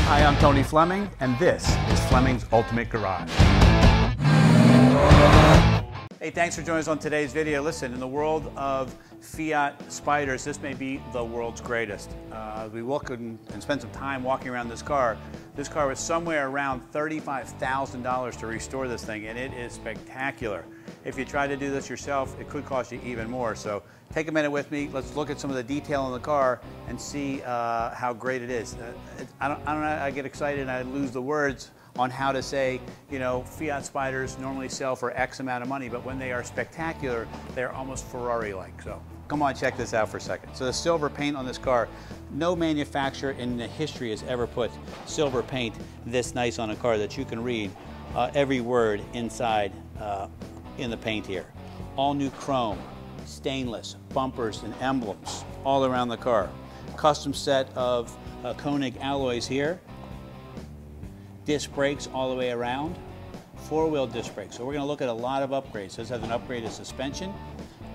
Hi, I'm Tony Fleming, and this is Fleming's Ultimate Garage. Hey, thanks for joining us on today's video. Listen, in the world of Fiat Spyders, this may be the world's greatest. We look and spend some time walking around this car. This car was somewhere around $35,000 to restore this thing, and it is spectacular. If you try to do this yourself, it could cost you even more. So take a minute with me. Let's look at some of the detail in the car and see how great it is. I don't know, I get excited and I lose the words on how to say, you know, Fiat Spyders normally sell for X amount of money, but when they are spectacular, they're almost Ferrari-like. So come on, check this out for a second. So the silver paint on this car, no manufacturer in the history has ever put silver paint this nice on a car that you can read every word inside in the paint here. All new chrome, stainless, bumpers and emblems all around the car. Custom set of Konig alloys here. Disc brakes all the way around. Four-wheel disc brakes. So we're going to look at a lot of upgrades. This has an upgraded suspension.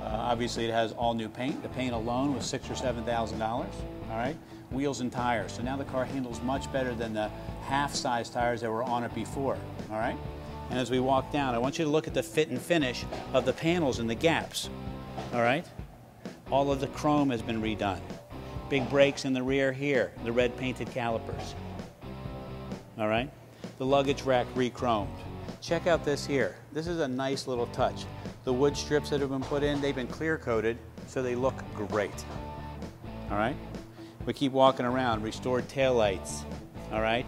Obviously it has all new paint. The paint alone was $6,000 or $7,000. All right. Wheels and tires. So now the car handles much better than the half-size tires that were on it before. All right. And as we walk down, I want you to look at the fit and finish of the panels and the gaps. All right. All of the chrome has been redone. Big brakes in the rear here. The red painted calipers. All right. The luggage rack re-chromed. Check out this here. This is a nice little touch. The wood strips that have been put in, they've been clear coated, so they look great. All right. We keep walking around. Restored taillights. All right.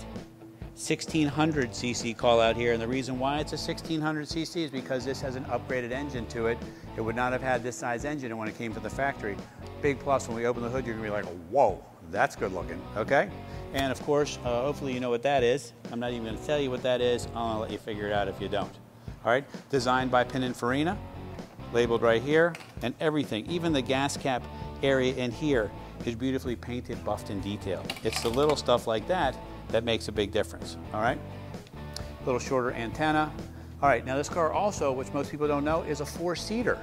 1600 cc call out here, and the reason why it's a 1600 cc is because this has an upgraded engine to it. It would not have had this size engine when it came to the factory. Big plus, when we open the hood, you're gonna be like, whoa, that's good looking, okay? And of course, hopefully you know what that is. I'm not even gonna tell you what that is. I'll let you figure it out if you don't. All right, designed by Pininfarina, labeled right here, and everything, even the gas cap area in here is beautifully painted, buffed, and detailed. It's the little stuff like that that makes a big difference, all right? A little shorter antenna. All right, now this car also, which most people don't know, is a four-seater.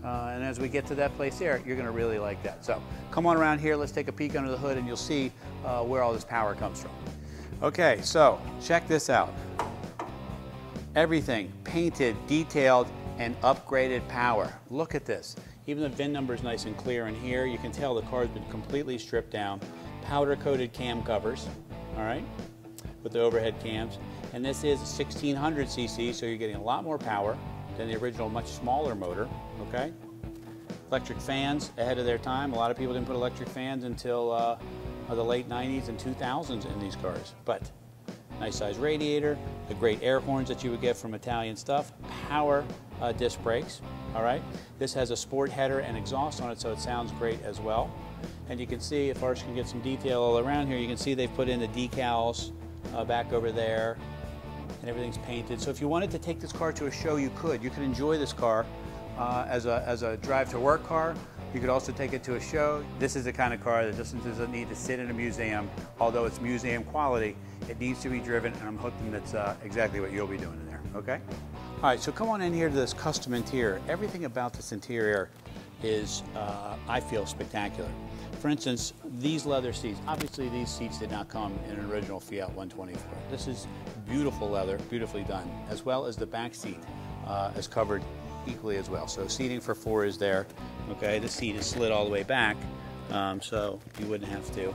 And as we get to that place there, you're gonna really like that. So come on around here, let's take a peek under the hood and you'll see where all this power comes from. Okay, so check this out. Everything painted, detailed, and upgraded power. Look at this. Even the VIN number is nice and clear in here. You can tell the car's been completely stripped down. Powder-coated cam covers, all right, with the overhead cams. And this is 1600 cc, so you're getting a lot more power than the original, much smaller motor, okay? Electric fans ahead of their time. A lot of people didn't put electric fans until the late 90s and 2000s in these cars. But nice size radiator, the great air horns that you would get from Italian stuff, power disc brakes, all right? This has a sport header and exhaust on it, so it sounds great as well. And you can see, if Arch can get some detail all around here, you can see they've put in the decals back over there, and everything's painted. So if you wanted to take this car to a show, you could. You could enjoy this car as a drive-to-work car. You could also take it to a show. This is the kind of car that just doesn't need to sit in a museum. Although it's museum quality, it needs to be driven, and I'm hoping that's exactly what you'll be doing in there, okay? All right, so come on in here to this custom interior. Everything about this interior is, I feel, spectacular. For instance, these leather seats. Obviously, these seats did not come in an original Fiat 124. This is beautiful leather, beautifully done, as well as the back seat is covered equally as well. So seating for four is there. Okay, the seat is slid all the way back, so you wouldn't have to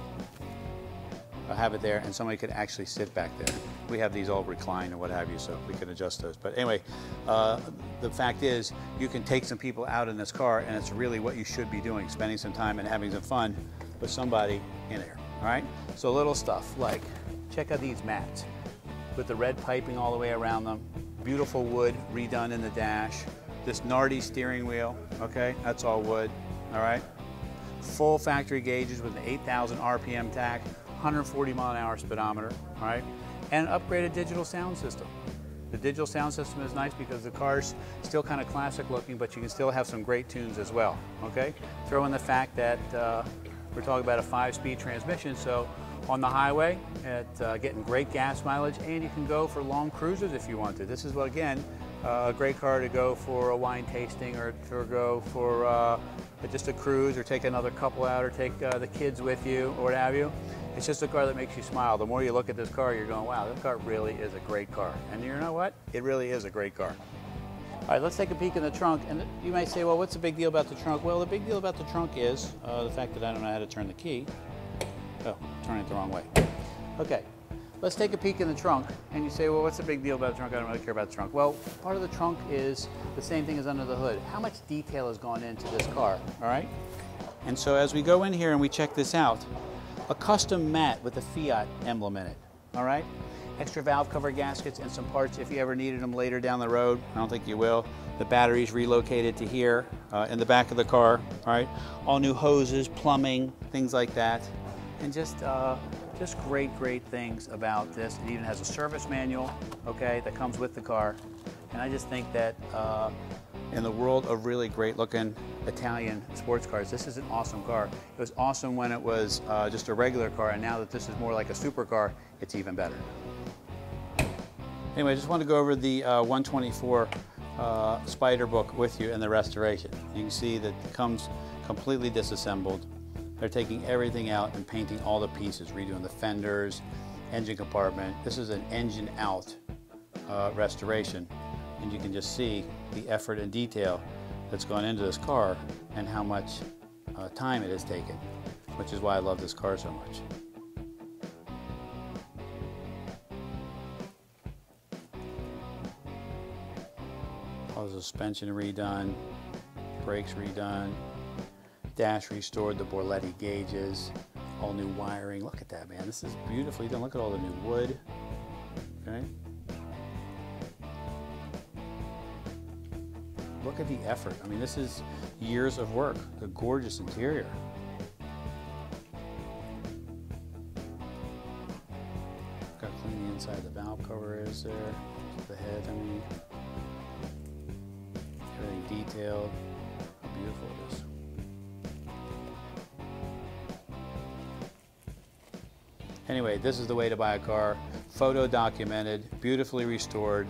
have it there, and somebody could actually sit back there. We have these all reclined and what have you, so we can adjust those. But anyway, the fact is, you can take some people out in this car, and it's really what you should be doing, spending some time and having some fun with somebody in there, all right? So little stuff like, check out these mats with the red piping all the way around them, beautiful wood redone in the dash, this Nardi steering wheel, okay, that's all wood, all right? Full factory gauges with an 8,000 RPM tach, 140 mile-an-hour speedometer, all right? And an upgraded digital sound system. The digital sound system is nice because the car's still kind of classic looking, but you can still have some great tunes as well, okay? Throw in the fact that we're talking about a 5-speed transmission, so on the highway, getting great gas mileage, and you can go for long cruises if you want to. This is, well, again, a great car to go for a wine tasting or to go for just a cruise or take another couple out or take the kids with you or what have you. It's just a car that makes you smile. The more you look at this car, you're going, wow, this car really is a great car. And you know what? It really is a great car. All right, let's take a peek in the trunk. And you might say, well, what's the big deal about the trunk? Well, the big deal about the trunk is the fact that I don't know how to turn the key. Oh, turning it the wrong way. Okay, let's take a peek in the trunk. And you say, well, what's the big deal about the trunk? I don't really care about the trunk. Well, part of the trunk is the same thing as under the hood. How much detail has gone into this car, all right? And so as we go in here and we check this out, a custom mat with a Fiat emblem in it, all right? Extra valve cover gaskets and some parts if you ever needed them later down the road. I don't think you will. The battery's relocated to here in the back of the car, all right? All new hoses, plumbing, things like that. And just great things about this. It even has a service manual, okay, that comes with the car. And I just think that in the world of really great looking Italian sports cars, this is an awesome car. It was awesome when it was just a regular car, and now that this is more like a supercar, it's even better. Anyway, I just want to go over the 124 Spyder book with you in the restoration. You can see that it comes completely disassembled. They're taking everything out and painting all the pieces, redoing the fenders, engine compartment. This is an engine out restoration, and you can just see the effort and detail that's gone into this car and how much time it has taken, which is why I love this car so much. All the suspension redone, brakes redone, dash restored, the Borletti gauges, all new wiring. Look at that, man. This is beautifully done. Look at all the new wood. Okay. Look at the effort. I mean, this is years of work. A gorgeous interior. Got to clean the inside. The valve cover is there. The head, I mean. Everything detailed. How beautiful it is. Anyway, this is the way to buy a car. Photo documented, beautifully restored.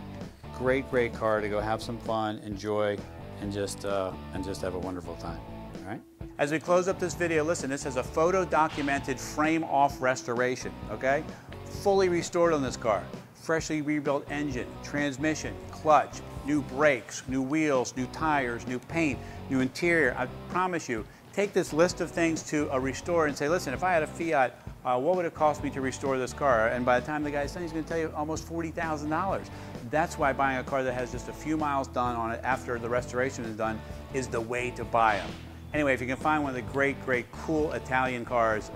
Great car to go have some fun, enjoy, and just have a wonderful time. All right. As we close up this video, listen, this is a photo documented frame off restoration, okay? Fully restored on this car. Freshly rebuilt engine, transmission, clutch, new brakes, new wheels, new tires, new paint, new interior. I promise you, take this list of things to a restorer and say, listen, if I had a Fiat, what would it cost me to restore this car? And by the time the guy's done, he's going to tell you almost $40,000. That's why buying a car that has just a few miles done on it after the restoration is done is the way to buy them. Anyway, if you can find one of the great, cool Italian cars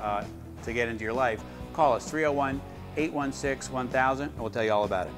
to get into your life, call us 301-816-1000 and we'll tell you all about it.